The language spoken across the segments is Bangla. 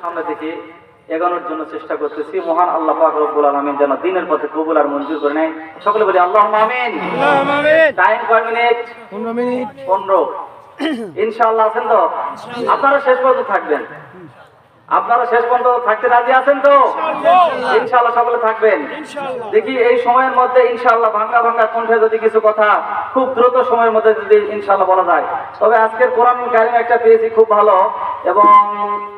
সামনে থেকে এগোনোর জন্য চেষ্টা করতেছি। মহান আল্লাহ পাক রব্বুল আলামিন যেন দিনের পথে কবুল আর মঞ্জুর করে নেয়। সকলে বলি আল্লাহুম্মা আমিন। টাইম কয় মিনিট? 15 মিনিট। 15 ইনশাআল্লাহ আছেন তো? আপনারা শেষ পর্যন্ত থাকবেন। আপনারা শেষ পর্যন্ত থাকতে রাজি আছেন তো? ইনশাআল্লাহ সকলে থাকবেন। দেখি এই সময়ের মধ্যে ইনশাআল্লাহ ভাঙা ভাঙা কণ্ঠে যদি কিছু কথা খুব দ্রুত সময়ের মধ্যে যদি ইনশাআল্লাহ বলা যায়। তবে আজকের কোরআনুল কারীম একটা পেয়েছি খুব ভালো, এবং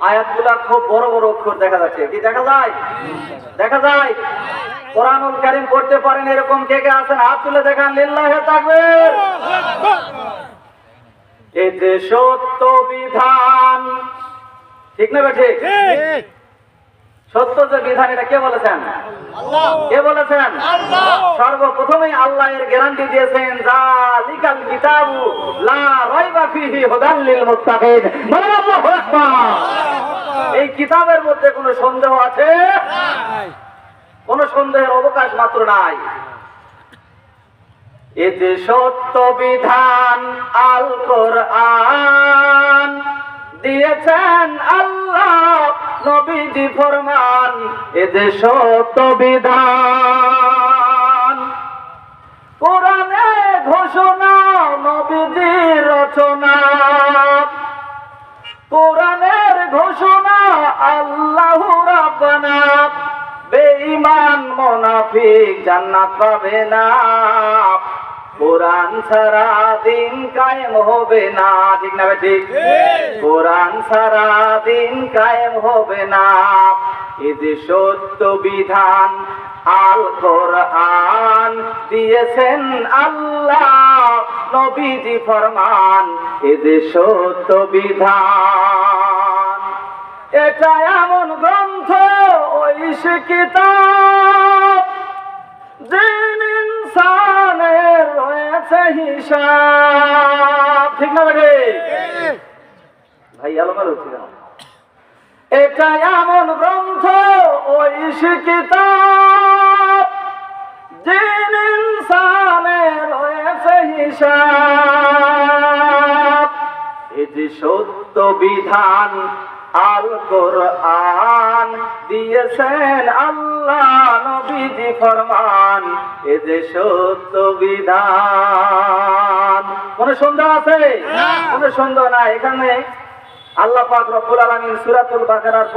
আয়াতগুলা খুব বড় বড় অক্ষর দেখা যাচ্ছে। কি দেখা যায়? দেখা যায়। কোরআনুল কারীম পড়তে পারেন এরকম কে কে আছেন? হাত তুলে দেখান। লিল্লাহি তাকবীর। এই যে সত্য বিধান, ঠিক না বেঠিক? সত্য যে বিধান, এটা কে বলেছেন? আল্লাহ। কে বলেছেন? আল্লাহ। সর্বপ্রথমেই আল্লাহ এর গ্যারান্টি দিয়েছেন, যালিকাল কিতাবু লা রাইবা ফিহি হুদাল লিল মুত্তাকিন। বলেন আল্লাহু আকবার। এই কিতাবের মধ্যে কোনো সন্দেহ আছে? নাই। কোনো সন্দেহের অবকাশ মাত্র নাই। এই যে সত্য বিধান আল কোরআন দিয়েছেন আল্লাহ, নবীজি ফরমান, এ যে সত্য বিধান, কোরআনে ঘোষণা, নবীজির রচনা, কোরআনের ঘোষণা আল্লাহু রাব্বানা, বেঈমান মুনাফিক জান্নাত পাবে না, কোরআন ছাড়া দিন কায়েম হবে না। ঠিক না ঠিক? কোরআন ছাড়া দিন কায়েম হবে না। এই যে সত্য বিধান আল কোরআন দিয়েছেন আল্লাহ, নবীজি ফরমান, এই যে সত্য বিধান, এটা এমন গ্রন্থ, ঐশী কিতাব, জিন ইনসানের রয়েছে হিসাব। ঠিক না বেঠে? ভাই আলোমাল হচ্ছে কেন? এটা এমন গ্রন্থ, ঐশী কিতাব, জিন ইনসানের রয়েছে হিসাব। এই যে সত্য বিধান আল কোরআন দিয়েছেন আল্লাহ, নবীজি ফরমান, এ যে সত্য বিধান। কোন সন্দেহ আছে? কোন সন্দেহ নাই। এখানে আল্লাহ পাক রব্বুল আলামিন সূরাতুল বাকারার